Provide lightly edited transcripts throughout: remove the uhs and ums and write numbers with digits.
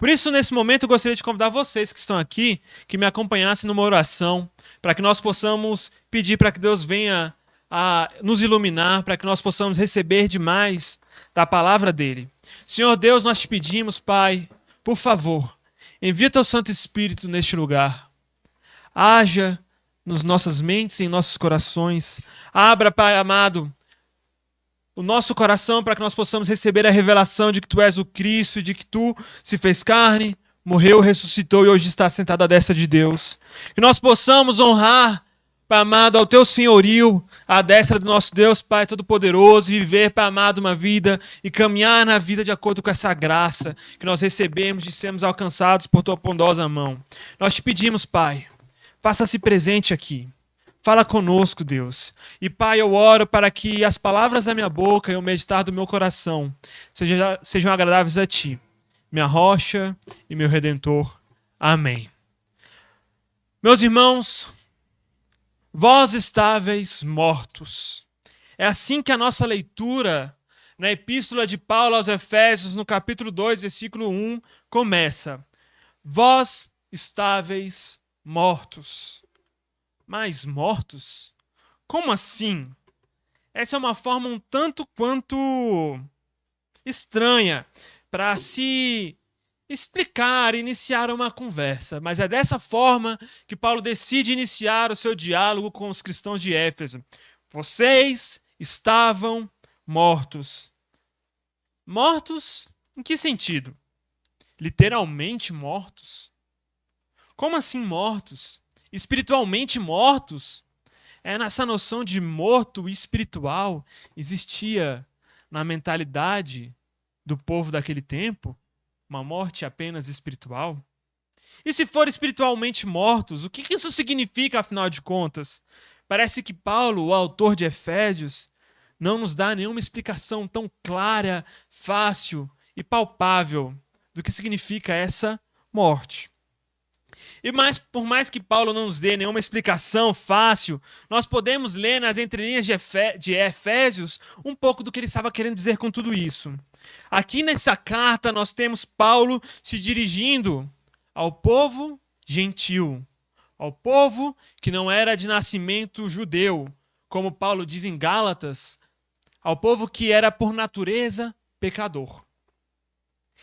Por isso, nesse momento, eu gostaria de convidar vocês que estão aqui, que me acompanhassem numa oração, para que nós possamos pedir para que Deus venha a nos iluminar, para que nós possamos receber demais da palavra dele. Senhor Deus, nós te pedimos, Pai, por favor, envia teu Santo Espírito neste lugar. Haja nas nossas mentes e em nossos corações. Abra, Pai amado, o nosso coração para que nós possamos receber a revelação de que Tu és o Cristo e de que Tu se fez carne, morreu, ressuscitou e hoje está sentado à destra de Deus. Que nós possamos honrar, Pai amado, ao Teu senhorio, à destra do nosso Deus, Pai Todo-Poderoso, e viver, Pai amado, uma vida e caminhar na vida de acordo com essa graça que nós recebemos de sermos alcançados por Tua bondosa mão. Nós te pedimos, Pai, faça-se presente aqui. Fala conosco, Deus. E, Pai, eu oro para que as palavras da minha boca e o meditar do meu coração sejam agradáveis a Ti, minha rocha e meu Redentor. Amém. Meus irmãos, vós estáveis mortos. É assim que a nossa leitura na Epístola de Paulo aos Efésios, no capítulo 2, versículo 1, começa. Vós estáveis mortos. Mas mortos? Como assim? Essa é uma forma um tanto quanto estranha para se explicar, iniciar uma conversa. Mas é dessa forma que Paulo decide iniciar o seu diálogo com os cristãos de Éfeso. Vocês estavam mortos. Mortos em que sentido? Literalmente mortos? Como assim mortos? Espiritualmente mortos? Nessa noção de morto espiritual existia na mentalidade do povo daquele tempo uma morte apenas espiritual? E se for espiritualmente mortos, o que isso significa, afinal de contas? Parece que Paulo, o autor de Efésios, não nos dá nenhuma explicação tão clara, fácil e palpável do que significa essa morte. E por mais que Paulo não nos dê nenhuma explicação fácil, nós podemos ler nas entrelinhas de Efésios um pouco do que ele estava querendo dizer com tudo isso. Aqui nessa carta nós temos Paulo se dirigindo ao povo gentil, ao povo que não era de nascimento judeu, como Paulo diz em Gálatas, ao povo que era por natureza pecador.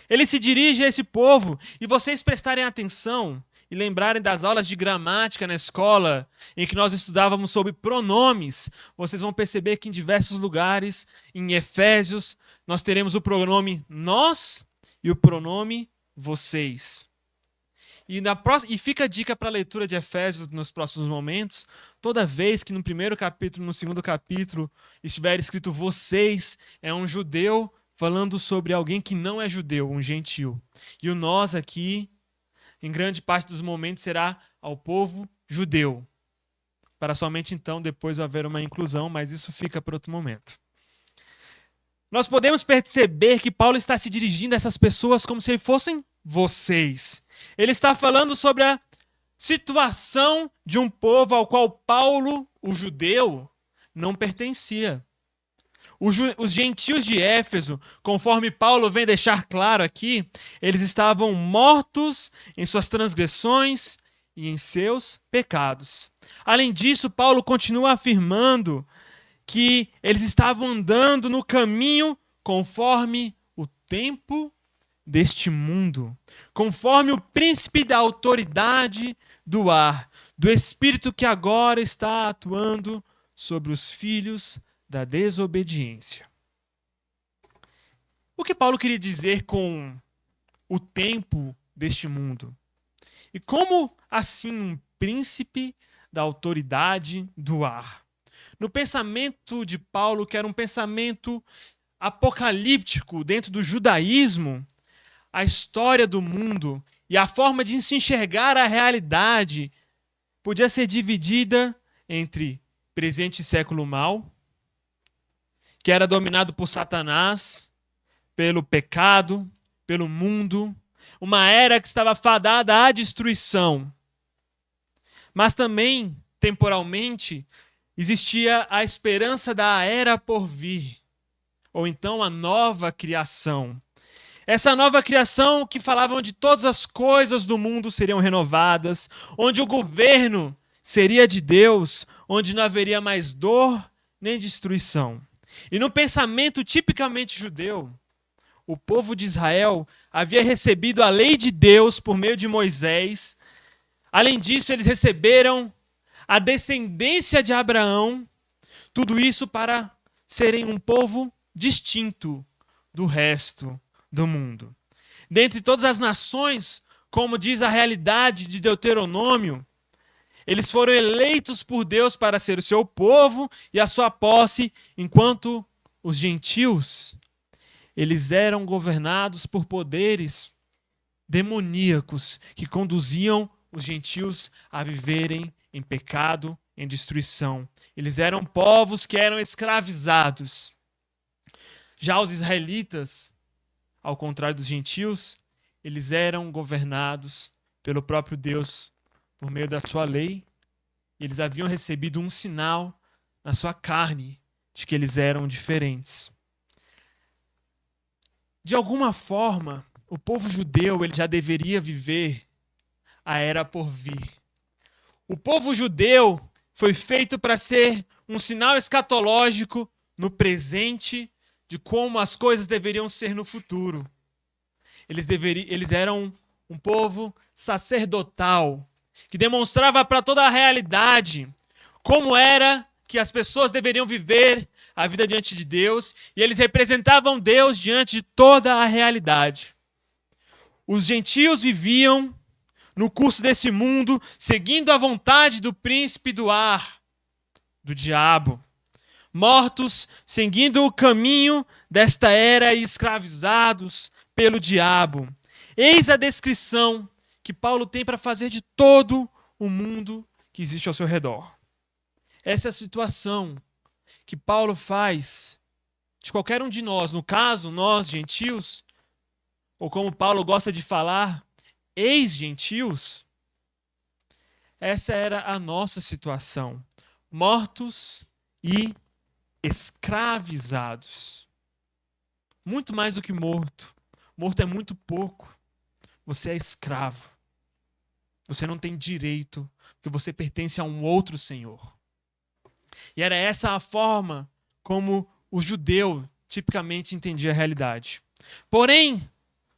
Ele se dirige a esse povo, e vocês prestarem atenção e lembrarem das aulas de gramática na escola, em que nós estudávamos sobre pronomes, vocês vão perceber que em diversos lugares, em Efésios, nós teremos o pronome nós e o pronome vocês. E fica a dica para a leitura de Efésios nos próximos momentos. Toda vez que no primeiro capítulo, no segundo capítulo, estiver escrito vocês, é um judeu falando sobre alguém que não é judeu, um gentil. E o nós aqui, em grande parte dos momentos, será ao povo judeu. Para somente então depois haver uma inclusão, mas isso fica para outro momento. Nós podemos perceber que Paulo está se dirigindo a essas pessoas como se fossem vocês. Ele está falando sobre a situação de um povo ao qual Paulo, o judeu, não pertencia. Os gentios de Éfeso, conforme Paulo vem deixar claro aqui, eles estavam mortos em suas transgressões e em seus pecados. Além disso, Paulo continua afirmando que eles estavam andando no caminho conforme o tempo deste mundo, conforme o príncipe da autoridade do ar, do espírito que agora está atuando sobre os filhos da desobediência. O que Paulo queria dizer com o tempo deste mundo? E como assim um príncipe da autoridade do ar? No pensamento de Paulo, que era um pensamento apocalíptico dentro do judaísmo, a história do mundo e a forma de se enxergar a realidade podia ser dividida entre presente e século mau, que era dominado por Satanás, pelo pecado, pelo mundo, uma era que estava fadada à destruição. Mas também, temporalmente, existia a esperança da era por vir, ou então a nova criação. Essa nova criação que falava onde todas as coisas do mundo seriam renovadas, onde o governo seria de Deus, onde não haveria mais dor nem destruição. E no pensamento tipicamente judeu, o povo de Israel havia recebido a lei de Deus por meio de Moisés. Além disso, eles receberam a descendência de Abraão, tudo isso para serem um povo distinto do resto do mundo. Dentre todas as nações, como diz a realidade de Deuteronômio, eles foram eleitos por Deus para ser o seu povo e a sua posse, enquanto os gentios, eles eram governados por poderes demoníacos que conduziam os gentios a viverem em pecado, em destruição. Eles eram povos que eram escravizados. Já os israelitas, ao contrário dos gentios, eles eram governados pelo próprio Deus por meio da sua lei. Eles haviam recebido um sinal na sua carne de que eles eram diferentes. De alguma forma, o povo judeu ele já deveria viver a era por vir. O povo judeu foi feito para ser um sinal escatológico no presente de como as coisas deveriam ser no futuro. Eles eram um povo sacerdotal, que demonstrava para toda a realidade como era que as pessoas deveriam viver a vida diante de Deus, e eles representavam Deus diante de toda a realidade. Os gentios viviam no curso desse mundo, seguindo a vontade do príncipe do ar, do diabo. Mortos, seguindo o caminho desta era e escravizados pelo diabo. Eis a descrição que Paulo tem para fazer de todo o mundo que existe ao seu redor. Essa é a situação que Paulo faz de qualquer um de nós, no caso, nós, gentios, ou como Paulo gosta de falar, ex-gentios. Essa era a nossa situação, mortos e escravizados. Muito mais do que morto. Morto é muito pouco. Você é escravo. Você não tem direito, porque você pertence a um outro senhor. E era essa a forma como o judeu tipicamente entendia a realidade. Porém,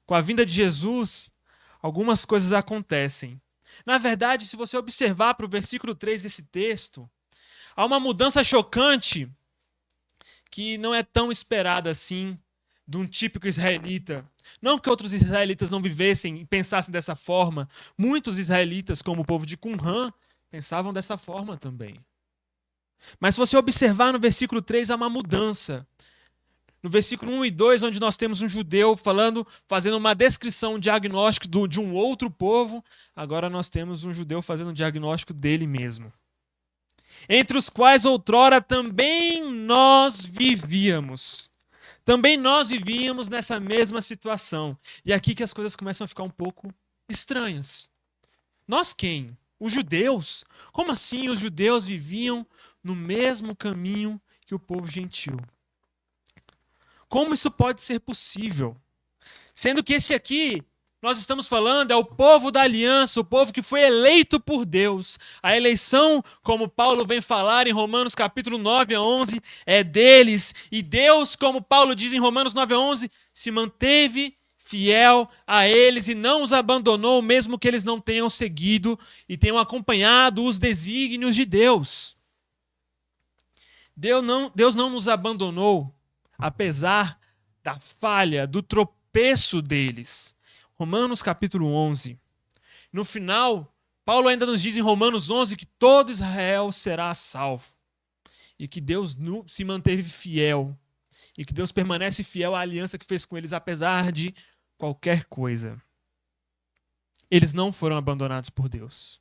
com a vinda de Jesus, algumas coisas acontecem. Na verdade, se você observar para o versículo 3 desse texto, há uma mudança chocante que não é tão esperada assim de um típico israelita. Não que outros israelitas não vivessem e pensassem dessa forma. Muitos israelitas, como o povo de Qumran, pensavam dessa forma também. Mas se você observar no versículo 3, há uma mudança. No versículo 1 e 2, onde nós temos um judeu fazendo uma descrição, um diagnóstico de um outro povo, agora nós temos um judeu fazendo um diagnóstico dele mesmo. Entre os quais outrora também nós vivíamos. Também nós vivíamos nessa mesma situação. E é aqui que as coisas começam a ficar um pouco estranhas. Nós quem? Os judeus? Como assim os judeus viviam no mesmo caminho que o povo gentil? Como isso pode ser possível? Sendo que esse aqui, nós estamos falando, é o povo da aliança, o povo que foi eleito por Deus. A eleição, como Paulo vem falar em Romanos capítulo 9 a 11, é deles. E Deus, como Paulo diz em Romanos 9 a 11, se manteve fiel a eles e não os abandonou, mesmo que eles não tenham seguido e tenham acompanhado os desígnios de Deus. Deus não nos abandonou, apesar da falha, do tropeço deles. Romanos capítulo 11. No final, Paulo ainda nos diz em Romanos 11 que todo Israel será salvo. E que Deus se manteve fiel. E que Deus permanece fiel à aliança que fez com eles, apesar de qualquer coisa. Eles não foram abandonados por Deus.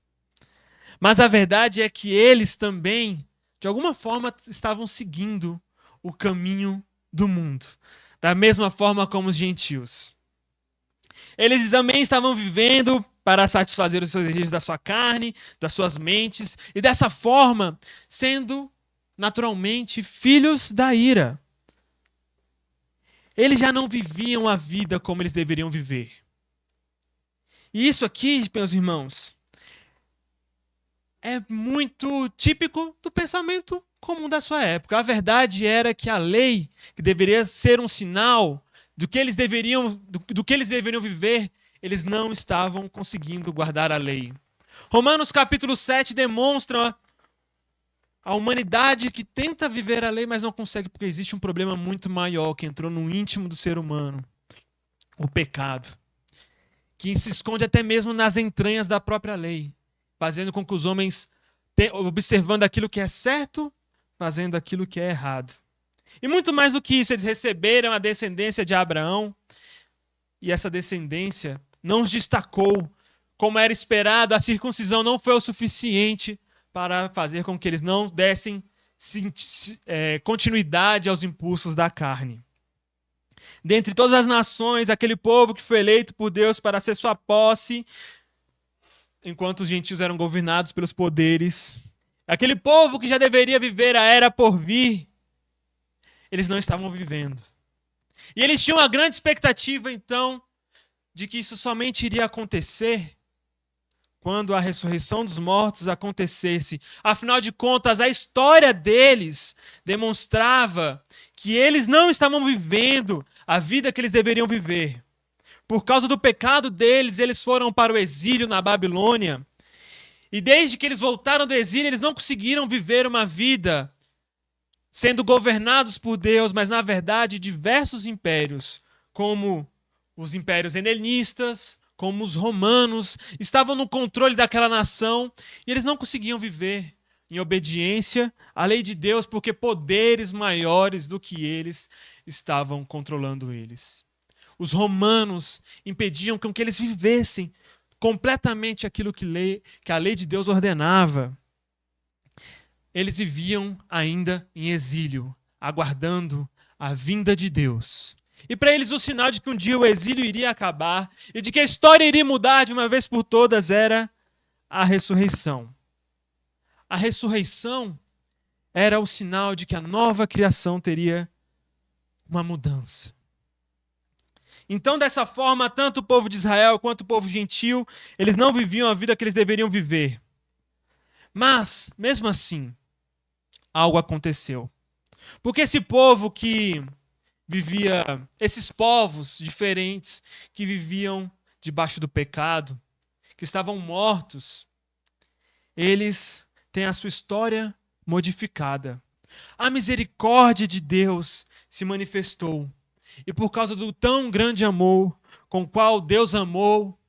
Mas a verdade é que eles também, de alguma forma, estavam seguindo o caminho do mundo. Da mesma forma como os gentios. Eles também estavam vivendo para satisfazer os seus desejos da sua carne, das suas mentes, e dessa forma, sendo naturalmente filhos da ira. Eles já não viviam a vida como eles deveriam viver. E isso aqui, meus irmãos, é muito típico do pensamento comum da sua época. A verdade era que a lei, que deveria ser um sinal do que eles deveriam viver, eles não estavam conseguindo guardar a lei. Romanos capítulo 7 demonstra a humanidade que tenta viver a lei, mas não consegue, porque existe um problema muito maior que entrou no íntimo do ser humano: o pecado, que se esconde até mesmo nas entranhas da própria lei, fazendo com que os homens, observando aquilo que é certo, fazendo aquilo que é errado. E muito mais do que isso, eles receberam a descendência de Abraão, e essa descendência não os destacou como era esperado. A circuncisão não foi o suficiente para fazer com que eles não dessem continuidade aos impulsos da carne. Dentre todas as nações, aquele povo que foi eleito por Deus para ser sua posse, enquanto os gentios eram governados pelos poderes, aquele povo que já deveria viver a era por vir, eles não estavam vivendo. E eles tinham uma grande expectativa, então, de que isso somente iria acontecer quando a ressurreição dos mortos acontecesse. Afinal de contas, a história deles demonstrava que eles não estavam vivendo a vida que eles deveriam viver. Por causa do pecado deles, eles foram para o exílio na Babilônia. E desde que eles voltaram do exílio, eles não conseguiram viver uma vida sendo governados por Deus, mas na verdade diversos impérios, como os impérios helenistas, como os romanos, estavam no controle daquela nação, e eles não conseguiam viver em obediência à lei de Deus, porque poderes maiores do que eles estavam controlando eles. Os romanos impediam com que eles vivessem completamente aquilo que a lei de Deus ordenava. Eles viviam ainda em exílio, aguardando a vinda de Deus. E para eles o sinal de que um dia o exílio iria acabar e de que a história iria mudar de uma vez por todas era a ressurreição. A ressurreição era o sinal de que a nova criação teria uma mudança. Então, dessa forma, tanto o povo de Israel quanto o povo gentil, eles não viviam a vida que eles deveriam viver. Mas, mesmo assim, algo aconteceu. Porque esse povo que vivia, esses povos diferentes que viviam debaixo do pecado, que estavam mortos, eles têm a sua história modificada. A misericórdia de Deus se manifestou. E por causa do tão grande amor com o qual Deus amou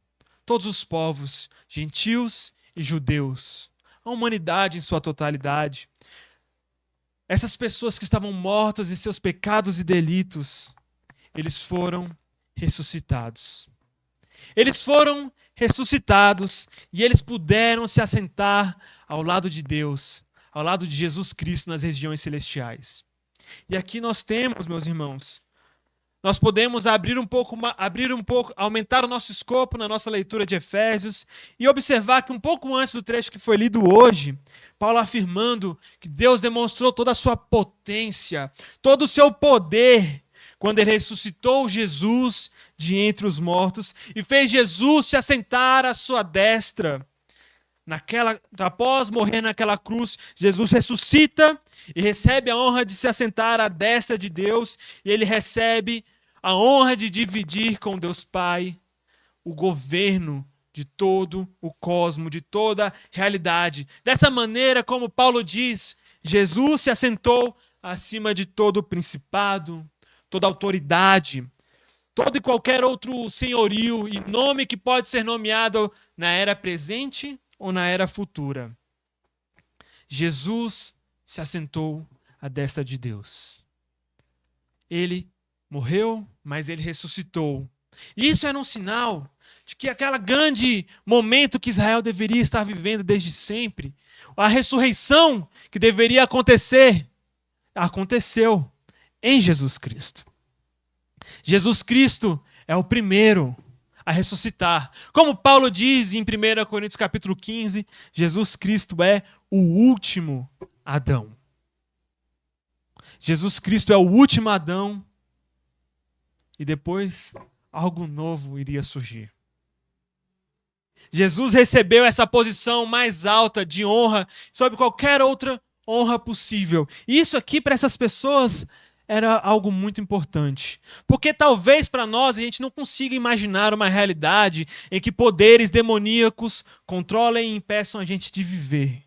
todos os povos, gentios e judeus, a humanidade em sua totalidade, essas pessoas que estavam mortas em seus pecados e delitos, eles foram ressuscitados. Eles foram ressuscitados e eles puderam se assentar ao lado de Deus, ao lado de Jesus Cristo nas regiões celestiais. E aqui nós temos, meus irmãos, nós podemos aumentar o nosso escopo na nossa leitura de Efésios e observar que um pouco antes do trecho que foi lido hoje, Paulo afirmando que Deus demonstrou toda a sua potência, todo o seu poder, quando ele ressuscitou Jesus de entre os mortos e fez Jesus se assentar à sua destra. Após morrer naquela cruz, Jesus ressuscita e recebe a honra de se assentar à destra de Deus, e ele recebe a honra de dividir com Deus Pai o governo de todo o cosmo, de toda a realidade. Dessa maneira, como Paulo diz, Jesus se assentou acima de todo o principado, toda autoridade, todo e qualquer outro senhorio e nome que pode ser nomeado na era presente ou na era futura. Jesus se assentou à destra de Deus. Ele morreu, mas ele ressuscitou. E isso era um sinal de que aquele grande momento que Israel deveria estar vivendo desde sempre, a ressurreição que deveria acontecer, aconteceu em Jesus Cristo. Jesus Cristo é o primeiro a ressuscitar. Como Paulo diz em 1 Coríntios capítulo 15, Jesus Cristo é o último Adão. Jesus Cristo é o último Adão e depois algo novo iria surgir. Jesus recebeu essa posição mais alta de honra sobre qualquer outra honra possível. E isso aqui, para essas pessoas, era algo muito importante. Porque talvez para nós a gente não consiga imaginar uma realidade em que poderes demoníacos controlem e impeçam a gente de viver.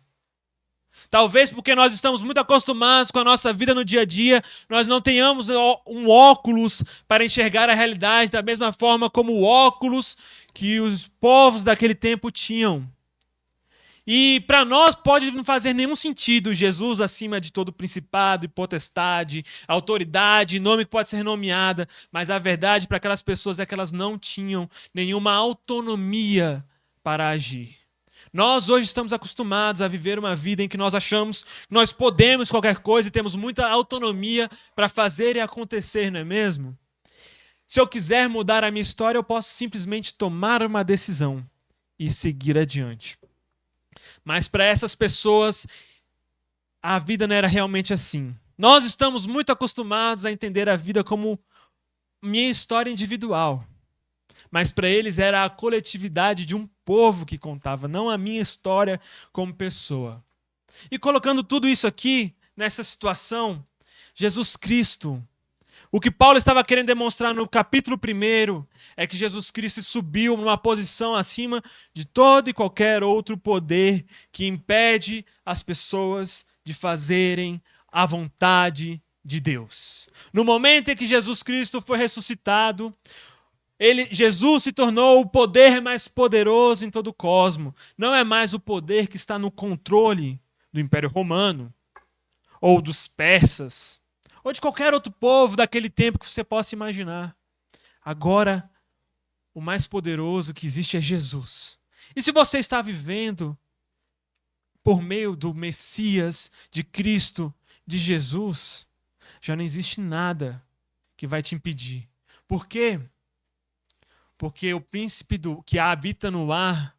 Talvez porque nós estamos muito acostumados com a nossa vida no dia a dia, nós não tenhamos um óculos para enxergar a realidade da mesma forma como o óculos que os povos daquele tempo tinham. E para nós pode não fazer nenhum sentido Jesus acima de todo principado e potestade, autoridade, nome que pode ser nomeada, mas a verdade para aquelas pessoas é que elas não tinham nenhuma autonomia para agir. Nós hoje estamos acostumados a viver uma vida em que nós achamos que nós podemos qualquer coisa e temos muita autonomia para fazer e acontecer, não é mesmo? Se eu quiser mudar a minha história, eu posso simplesmente tomar uma decisão e seguir adiante. Mas para essas pessoas, a vida não era realmente assim. Nós estamos muito acostumados a entender a vida como minha história individual. Mas para eles era a coletividade de um povo que contava, não a minha história como pessoa. E colocando tudo isso aqui, nessa situação, Jesus Cristo, o que Paulo estava querendo demonstrar no capítulo 1 é que Jesus Cristo subiu numa posição acima de todo e qualquer outro poder que impede as pessoas de fazerem a vontade de Deus. No momento em que Jesus Cristo foi ressuscitado, Jesus se tornou o poder mais poderoso em todo o cosmos. Não é mais o poder que está no controle do Império Romano, ou dos persas, ou de qualquer outro povo daquele tempo que você possa imaginar. Agora, o mais poderoso que existe é Jesus. E se você está vivendo por meio do Messias, de Cristo, de Jesus, já não existe nada que vai te impedir. Por quê? Porque o príncipe que habita no ar,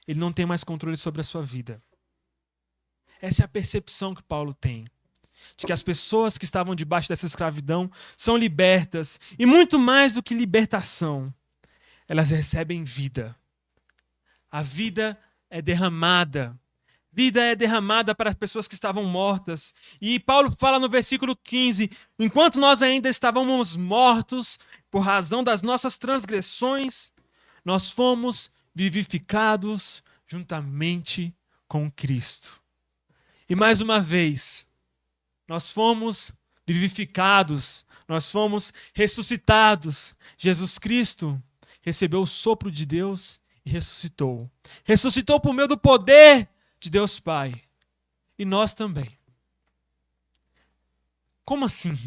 ele não tem mais controle sobre a sua vida. Essa é a percepção que Paulo tem. De que as pessoas que estavam debaixo dessa escravidão são libertas. E muito mais do que libertação, elas recebem vida. A vida é derramada. Vida é derramada para as pessoas que estavam mortas. E Paulo fala no versículo 15, enquanto nós ainda estávamos mortos por razão das nossas transgressões, nós fomos vivificados juntamente com Cristo. E mais uma vez, nós fomos vivificados, nós fomos ressuscitados. Jesus Cristo recebeu o sopro de Deus e ressuscitou. Ressuscitou por meio do poder de Deus Pai. E nós também. Como assim?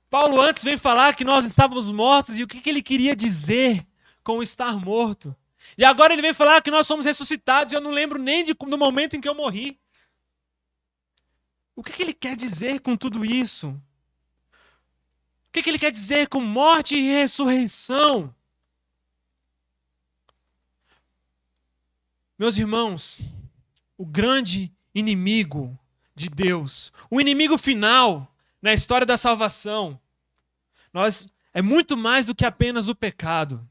Paulo antes veio falar que nós estávamos mortos e o que ele queria dizer com estar morto. E agora ele vem falar que nós somos ressuscitados e eu não lembro nem do momento em que eu morri. O que ele quer dizer com tudo isso? O que ele quer dizer com morte e ressurreição? Meus irmãos, o grande inimigo de Deus, o inimigo final na história da salvação, é muito mais do que apenas o pecado.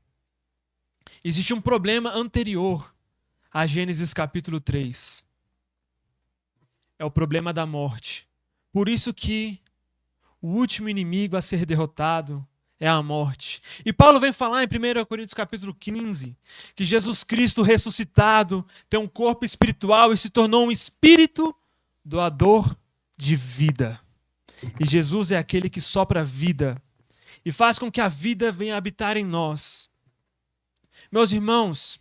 Existe um problema anterior a Gênesis capítulo 3. É o problema da morte. Por isso que o último inimigo a ser derrotado é a morte. E Paulo vem falar em 1 Coríntios capítulo 15 que Jesus Cristo ressuscitado tem um corpo espiritual e se tornou um espírito doador de vida. E Jesus é aquele que sopra a vida e faz com que a vida venha habitar em nós. Meus irmãos,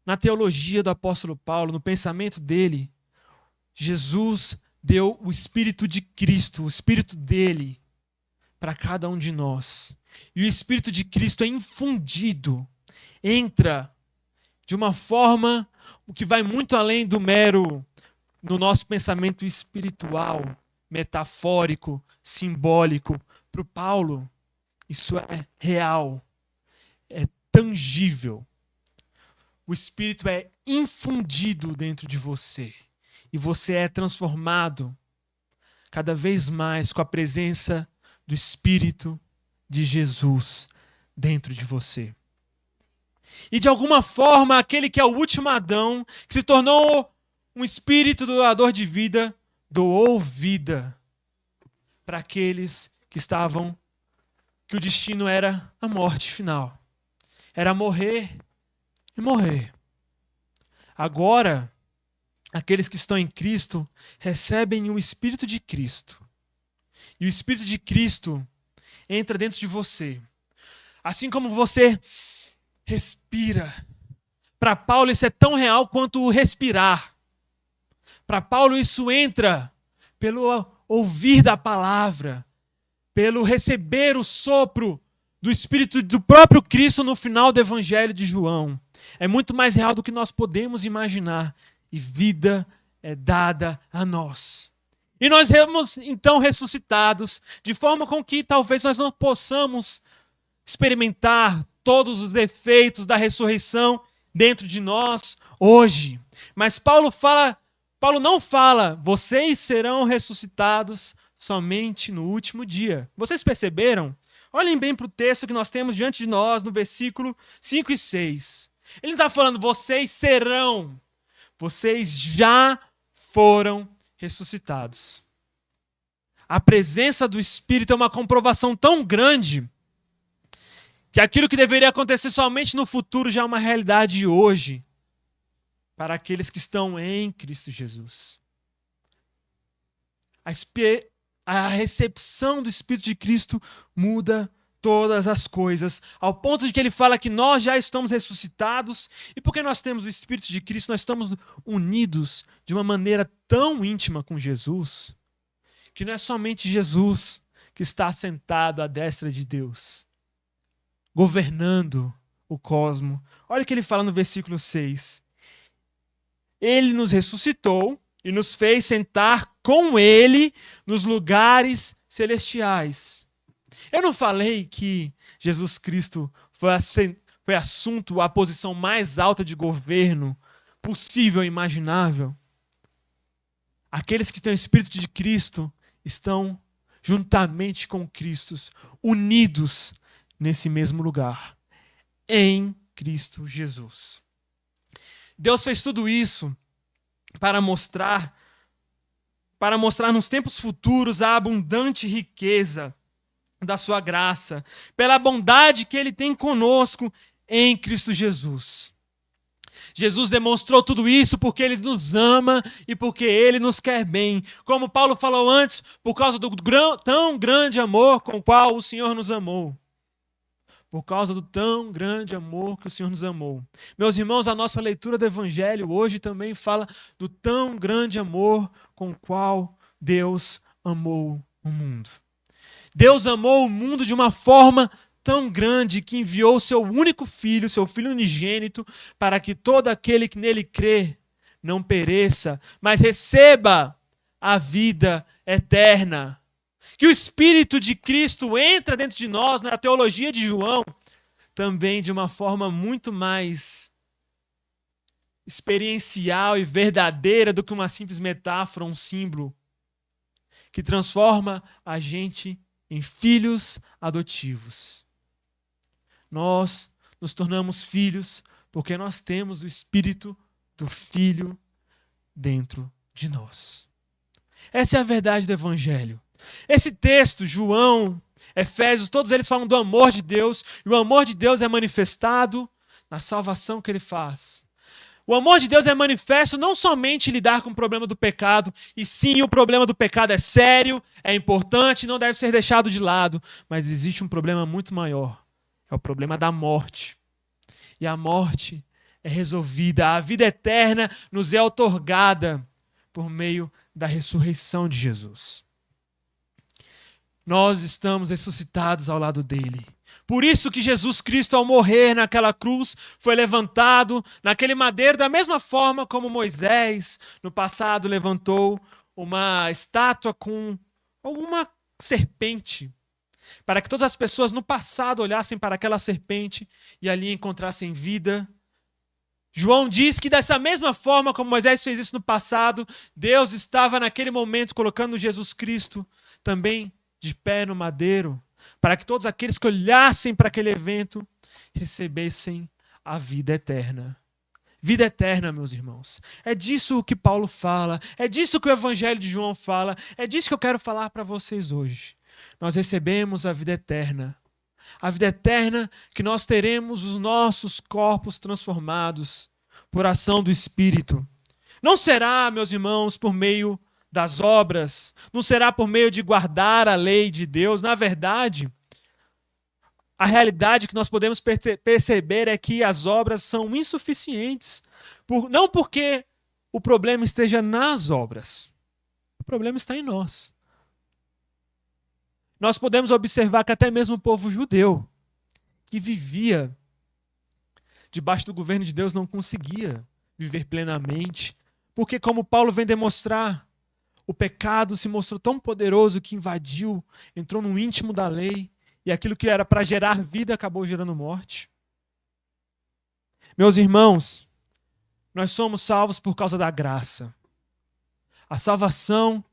na teologia do apóstolo Paulo, no pensamento dele, Jesus deu o Espírito de Cristo, o Espírito dele, para cada um de nós. E o Espírito de Cristo é infundido, entra de uma forma que vai muito além do mero, no nosso pensamento espiritual, metafórico, simbólico. Para o Paulo, isso é real, é tangível. O Espírito é infundido dentro de você. E você é transformado cada vez mais com a presença do Espírito de Jesus dentro de você. E de alguma forma, aquele que é o último Adão, que se tornou um espírito doador de vida, doou vida para aqueles que o destino era a morte final. Era morrer e morrer. Agora, aqueles que estão em Cristo recebem o Espírito de Cristo. E o Espírito de Cristo entra dentro de você. Assim como você respira. Para Paulo isso é tão real quanto o respirar. Para Paulo isso entra pelo ouvir da palavra, pelo receber o sopro do Espírito do próprio Cristo no final do Evangelho de João. É muito mais real do que nós podemos imaginar. E vida é dada a nós. E nós somos então ressuscitados, de forma com que talvez nós não possamos experimentar todos os efeitos da ressurreição dentro de nós hoje. Mas Paulo não fala, vocês serão ressuscitados somente no último dia. Vocês perceberam? Olhem bem para o texto que nós temos diante de nós, no versículo 5 e 6. Ele não está falando, vocês serão. Vocês já foram ressuscitados. A presença do Espírito é uma comprovação tão grande que aquilo que deveria acontecer somente no futuro já é uma realidade hoje para aqueles que estão em Cristo Jesus. A recepção do Espírito de Cristo muda todas as coisas, ao ponto de que ele fala que nós já estamos ressuscitados, e porque nós temos o Espírito de Cristo, nós estamos unidos de uma maneira tão íntima com Jesus, que não é somente Jesus que está sentado à destra de Deus, governando o cosmo. Olha o que ele fala no versículo 6. Ele nos ressuscitou e nos fez sentar com ele nos lugares celestiais. Eu não falei que Jesus Cristo foi assunto à posição mais alta de governo possível e imaginável? Aqueles que têm o Espírito de Cristo estão juntamente com Cristo, unidos nesse mesmo lugar, em Cristo Jesus. Deus fez tudo isso para mostrar nos tempos futuros a abundante riqueza da sua graça, pela bondade que Ele tem conosco em Cristo Jesus. Jesus demonstrou tudo isso porque Ele nos ama e porque Ele nos quer bem. Como Paulo falou antes, por causa do tão grande amor com o qual o Senhor nos amou. Por causa do tão grande amor que o Senhor nos amou. Meus irmãos, a nossa leitura do Evangelho hoje também fala do tão grande amor com o qual Deus amou o mundo. Deus amou o mundo de uma forma tão grande que enviou seu único filho, seu filho unigênito, para que todo aquele que nele crê não pereça, mas receba a vida eterna. Que o Espírito de Cristo entra dentro de nós, na teologia de João, também de uma forma muito mais experiencial e verdadeira do que uma simples metáfora, um símbolo, que transforma a gente em filhos adotivos. Nós nos tornamos filhos porque nós temos o Espírito do Filho dentro de nós. Essa é a verdade do Evangelho. Esse texto, João, Efésios, todos eles falam do amor de Deus, e o amor de Deus é manifestado na salvação que Ele faz. O amor de Deus é manifesto não somente em lidar com o problema do pecado, e sim, o problema do pecado é sério, é importante, não deve ser deixado de lado, mas existe um problema muito maior, é o problema da morte. E a morte é resolvida, a vida eterna nos é outorgada por meio da ressurreição de Jesus. Nós estamos ressuscitados ao lado dele. Por isso que Jesus Cristo, ao morrer naquela cruz, foi levantado naquele madeiro da mesma forma como Moisés, no passado, levantou uma estátua com alguma serpente, para que todas as pessoas no passado olhassem para aquela serpente e ali encontrassem vida João diz que dessa mesma forma como Moisés fez isso no passado, Deus estava naquele momento colocando Jesus Cristo também de pé no madeiro, para que todos aqueles que olhassem para aquele evento recebessem a vida eterna. Vida eterna, meus irmãos. É disso que Paulo fala, é disso que o Evangelho de João fala, é disso que eu quero falar para vocês hoje. Nós recebemos a vida eterna. A vida eterna que nós teremos os nossos corpos transformados por ação do Espírito. Não será, meus irmãos, por meio das obras, não será por meio de guardar a lei de Deus. Na verdade, a realidade que nós podemos perceber é que as obras são insuficientes. Não porque o problema esteja nas obras, o problema está em nós. Nós podemos observar que até mesmo o povo judeu, que vivia debaixo do governo de Deus, não conseguia viver plenamente. Porque, como Paulo vem demonstrar, o pecado se mostrou tão poderoso que invadiu, entrou no íntimo da lei, e aquilo que era para gerar vida acabou gerando morte. Meus irmãos, nós somos salvos por causa da graça. A salvação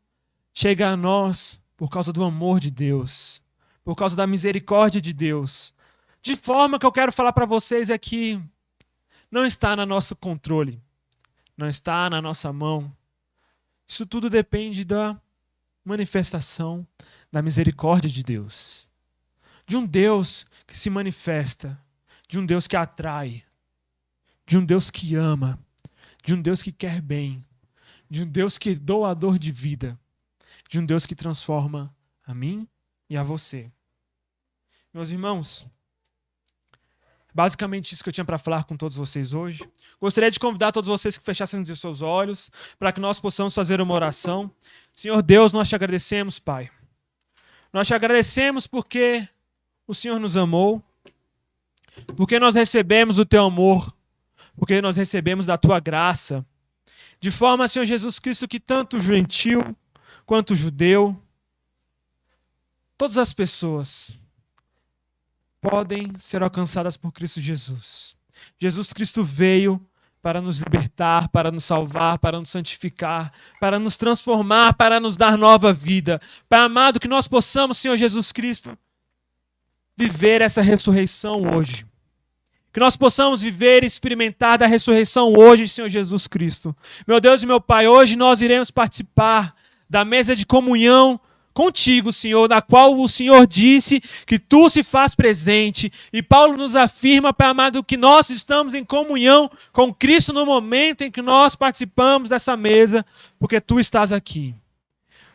chega a nós por causa do amor de Deus, por causa da misericórdia de Deus. De forma que eu quero falar para vocês é que não está no nosso controle, não está na nossa mão. Isso tudo depende da manifestação da misericórdia de Deus. De um Deus que se manifesta, de um Deus que atrai, de um Deus que ama, de um Deus que quer bem, de um Deus que é doador de vida, de um Deus que transforma a mim e a você. Meus irmãos, basicamente isso que eu tinha para falar com todos vocês hoje. Gostaria de convidar todos vocês que fechassem os seus olhos para que nós possamos fazer uma oração. Senhor Deus, nós te agradecemos, Pai. Nós te agradecemos porque o Senhor nos amou, porque nós recebemos o teu amor, porque nós recebemos da tua graça, de forma, Senhor Jesus Cristo, que tanto o gentil quanto o judeu, todas as pessoas podem ser alcançadas por Cristo Jesus. Jesus Cristo veio para nos libertar, para nos salvar, para nos santificar, para nos transformar, para nos dar nova vida. Pai amado, que nós possamos, Senhor Jesus Cristo, viver essa ressurreição hoje. Que nós possamos viver e experimentar da ressurreição hoje, Senhor Jesus Cristo. Meu Deus e meu Pai, hoje nós iremos participar da mesa de comunhão contigo, Senhor, na qual o Senhor disse que tu se faz presente. E Paulo nos afirma, Pai amado, que nós estamos em comunhão com Cristo no momento em que nós participamos dessa mesa, porque tu estás aqui.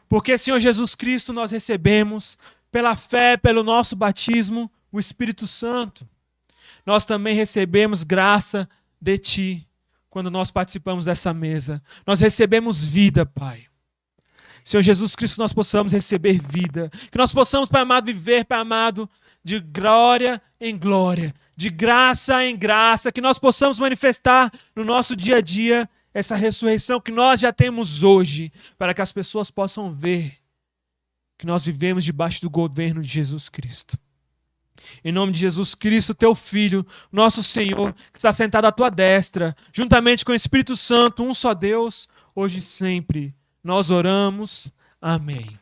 Porque, Senhor Jesus Cristo, nós recebemos, pela fé, pelo nosso batismo, o Espírito Santo. Nós também recebemos graça de ti quando nós participamos dessa mesa. Nós recebemos vida, Pai. Senhor Jesus Cristo, nós possamos receber vida. Que nós possamos, Pai amado, viver, Pai amado, de glória em glória, de graça em graça. Que nós possamos manifestar no nosso dia a dia essa ressurreição que nós já temos hoje, para que as pessoas possam ver que nós vivemos debaixo do governo de Jesus Cristo. Em nome de Jesus Cristo, teu Filho, nosso Senhor, que está sentado à tua destra, juntamente com o Espírito Santo, um só Deus, hoje e sempre. Nós oramos. Amém.